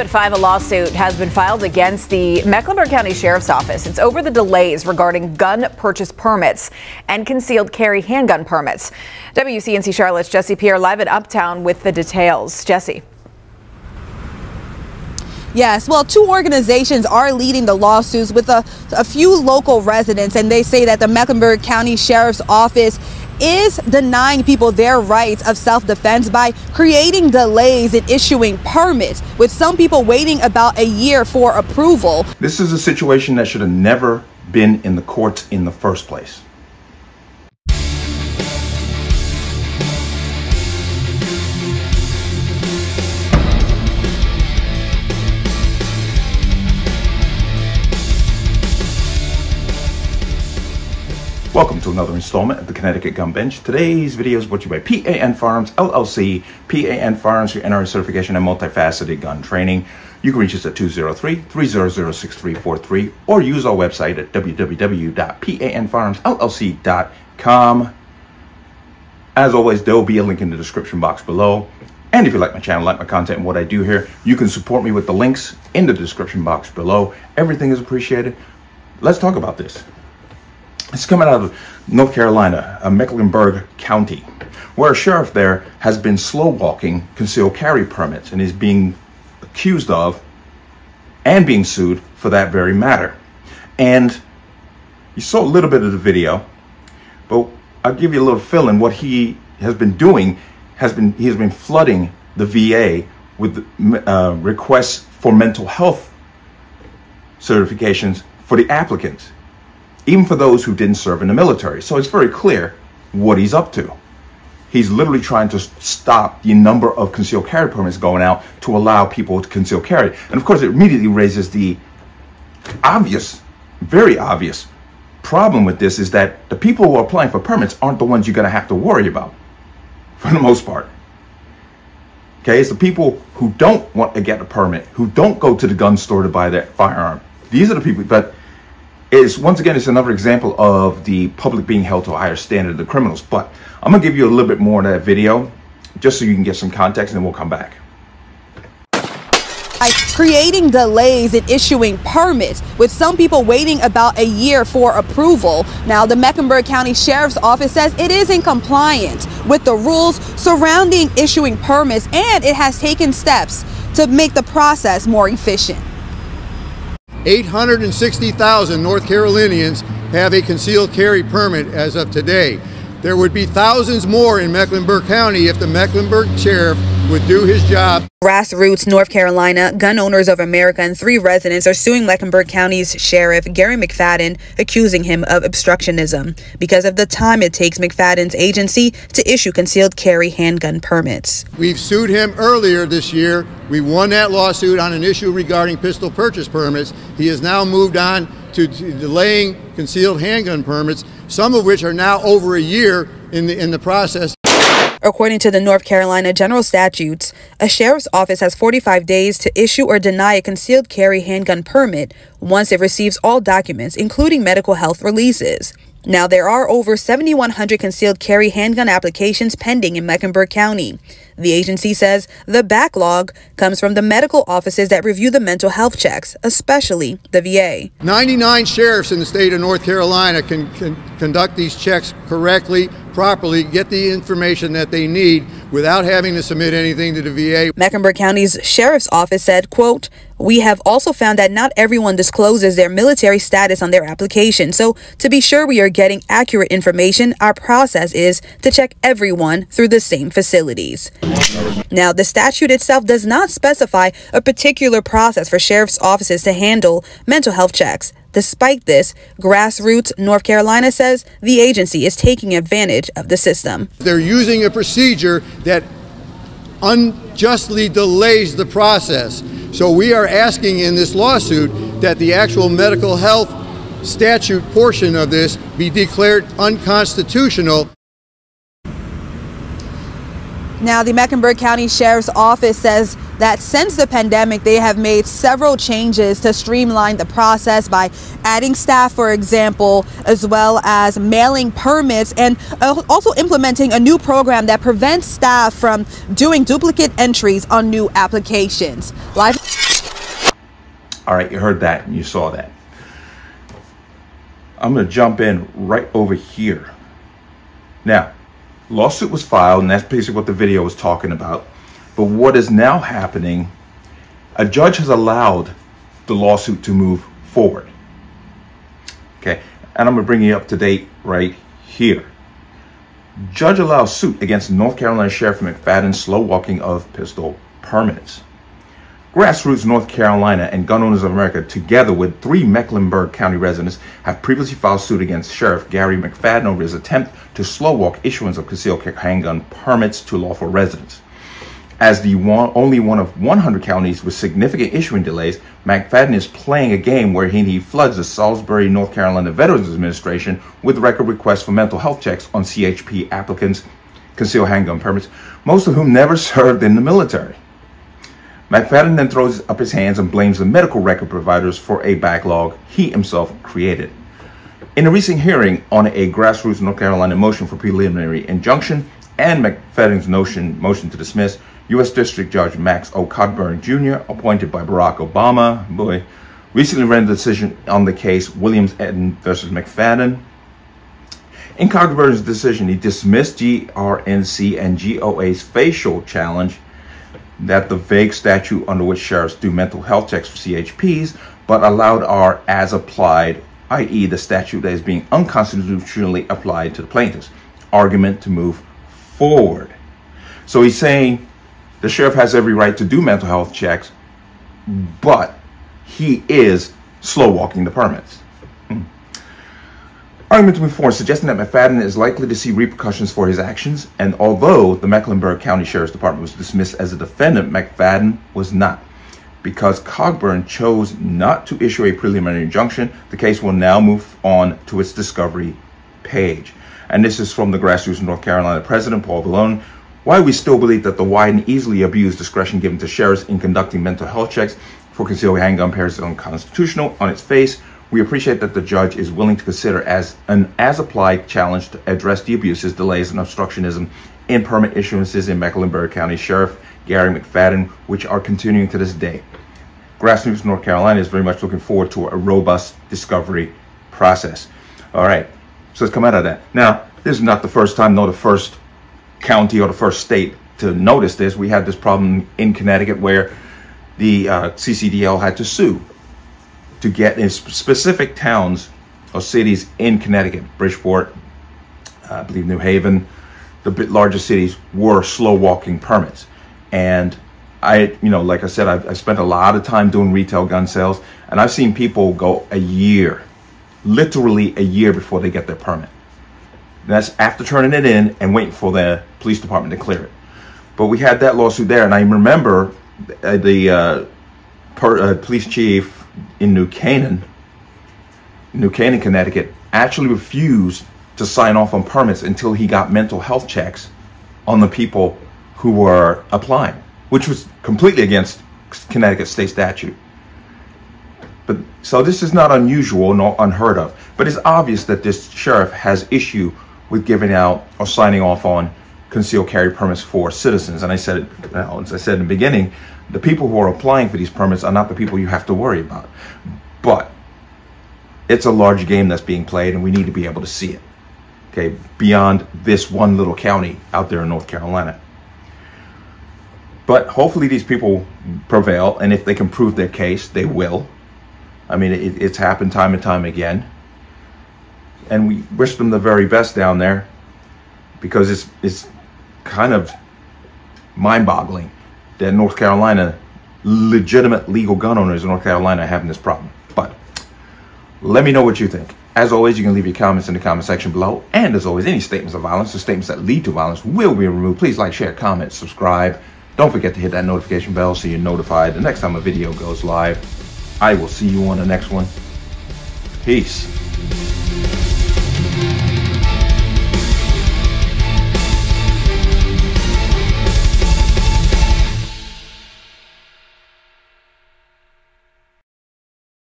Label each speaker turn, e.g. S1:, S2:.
S1: At 5, a lawsuit has been filed against the Mecklenburg County Sheriff's Office. It's over the delays regarding gun purchase permits and concealed carry handgun permits. WCNC Charlotte's Jesse Pierre live at Uptown with the details. Jesse.
S2: Yes, well, 2 organizations are leading the lawsuits with a few local residents, and they say that the Mecklenburg County Sheriff's Office is denying people their rights of self-defense by creating delays in issuing permits, with some people waiting about a year for approval.
S3: This is a situation that should have never been in the courts in the first place. Welcome to another installment of the Connecticut Gun Bench. Today's video is brought to you by P.A.N. Firearms, LLC. P.A.N. Firearms for NRA certification and multifaceted gun training. You can reach us at 203-300-6343 or use our website at www.panfirearmsllc.com. As always, there will be a link in the description box below. And if you like my channel, like my content and what I do here, you can support me with the links in the description box below. Everything is appreciated. Let's talk about this. It's coming out of North Carolina, Mecklenburg County, where a sheriff there has been slow walking concealed carry permits and is being accused of and being sued for that very matter. And you saw a little bit of the video, but I'll give you a little fill in. What he has been doing he has been flooding the VA with requests for mental health certifications for the applicants, even for those who didn't serve in the military. So it's very clear what he's up to. He's literally trying to stop the number of concealed carry permits going out to allow people to conceal carry. And of course, it immediately raises the obvious, very obvious problem with this, is that the people who are applying for permits aren't the ones you're going to have to worry about, for the most part. Okay, it's the people who don't want to get a permit, who don't go to the gun store to buy their firearm. These are the people, but once again, it's another example of the public being held to a higher standard than criminals. But I'm going to give you a little bit more of that video just so you can get some context, and then we'll come back.
S2: By creating delays in issuing permits, with some people waiting about a year for approval. Now, the Mecklenburg County Sheriff's Office says it is in compliance with the rules surrounding issuing permits, and it has taken steps to make the process more efficient.
S4: 860,000 North Carolinians have a concealed carry permit as of today. There would be thousands more in Mecklenburg County if the Mecklenburg Sheriff would do his job.
S2: Grassroots, North Carolina, Gun Owners of America, and 3 residents are suing Mecklenburg County's Sheriff, Gary McFadden, accusing him of obstructionism because of the time it takes McFadden's agency to issue concealed carry handgun permits.
S4: We've sued him earlier this year. We won that lawsuit on an issue regarding pistol purchase permits. He has now moved on to delaying concealed handgun permits, some of which are now over a year in the process.
S2: According to the North Carolina general statutes, a sheriff's office has 45 days to issue or deny a concealed carry handgun permit once it receives all documents, including medical health releases. Now, there are over 7,100 concealed carry handgun applications pending in Mecklenburg County. The agency says the backlog comes from the medical offices that review the mental health checks, especially the VA.
S4: 99 sheriffs in the state of North Carolina can conduct these checks correctly, properly, get the information that they need without having to submit anything to the VA.
S2: Mecklenburg County's Sheriff's Office said, quote, "We have also found that not everyone discloses their military status on their application. So to be sure we are getting accurate information, our process is to check everyone through the same facilities." Now, the statute itself does not specify a particular process for sheriff's offices to handle mental health checks. Despite this, Grassroots, North Carolina says the agency is taking advantage of the system.
S4: They're using a procedure that unjustly delays the process. So we are asking in this lawsuit that the actual medical health statute portion of this be declared unconstitutional.
S2: Now, the Mecklenburg County Sheriff's Office says that since the pandemic, they have made several changes to streamline the process by adding staff, for example, as well as mailing permits, and also implementing a new program that prevents staff from doing duplicate entries on new applications. Live.
S3: All right, you heard that and you saw that. I'm going to jump in right over here. Now, lawsuit was filed, and that's basically what the video was talking about. But what is now happening, a judge has allowed the lawsuit to move forward. Okay, and I'm going to bring you up to date right here. Judge allows suit against North Carolina Sheriff McFadden slow walking of pistol permits. Grassroots North Carolina and Gun Owners of America, together with 3 Mecklenburg County residents, have previously filed suit against Sheriff Gary McFadden over his attempt to slow walk issuance of concealed handgun permits to lawful residents. As the only one of 100 counties with significant issuing delays, McFadden is playing a game where he floods the Salisbury, North Carolina Veterans Administration with record requests for mental health checks on CHP applicants' concealed handgun permits, most of whom never served in the military. McFadden then throws up his hands and blames the medical record providers for a backlog he himself created. In a recent hearing on a Grassroots North Carolina motion for preliminary injunction and McFadden's motion to dismiss, U.S. District Judge Max O. Cockburn Jr., appointed by Barack Obama, recently rendered a decision on the case Williams Etten versus McFadden. In Cockburn's decision, he dismissed GRNC and GOA's facial challenge that the vague statute under which sheriffs do mental health checks for CHPs, but allowed our as applied, i.e. the statute that is being unconstitutionally applied to the plaintiffs, argument to move forward. So he's saying the sheriff has every right to do mental health checks, but he is slow walking the permits. Argument to move forward, suggesting that McFadden is likely to see repercussions for his actions, and although the Mecklenburg County Sheriff's Department was dismissed as a defendant, McFadden was not. Because Cockburn chose not to issue a preliminary injunction, the case will now move on to its discovery page. And this is from the Grassroots North Carolina President, Paul Vallone. Why we still believe that the wide and easily abused discretion given to sheriffs in conducting mental health checks for concealed handgun permits is unconstitutional on its face. We appreciate that the judge is willing to consider as an as-applied challenge to address the abuses, delays, and obstructionism in permit issuances in Mecklenburg County Sheriff Gary McFadden, which are continuing to this day. Grassroots North Carolina is very much looking forward to a robust discovery process. All right, so let's come out of that. Now, this is not the first time, nor the first county or the first state to notice this. We had this problem in Connecticut where the CCDL had to sue to get in specific towns or cities in Connecticut. Bridgeport, I believe New Haven, the largest cities were slow walking permits. And like I said, I spent a lot of time doing retail gun sales, and I've seen people go a year, literally a year before they get their permit. That's after turning it in and waiting for the police department to clear it. But we had that lawsuit there, and I remember the police chief in New Canaan, Connecticut, actually refused to sign off on permits until he got mental health checks on the people who were applying, which was completely against Connecticut state statute. But so this is not unusual nor unheard of, but it's obvious that this sheriff has issue with giving out or signing off on concealed carry permits for citizens. And I said it, as I said in the beginning, the people who are applying for these permits are not the people you have to worry about. But it's a large game that's being played, and we need to be able to see it, okay, beyond this one little county out there in North Carolina. But hopefully these people prevail, and if they can prove their case, they will. I mean, it's happened time and time again. And we wish them the very best down there, because it's kind of mind-boggling that North Carolina, legitimate legal gun owners in North Carolina, are having this problem. But let me know what you think. As always, you can leave your comments in the comment section below. And as always, any statements of violence or statements that lead to violence will be removed. Please like, share, comment, subscribe. Don't forget to hit that notification bell so you're notified the next time a video goes live. I will see you on the next one. Peace.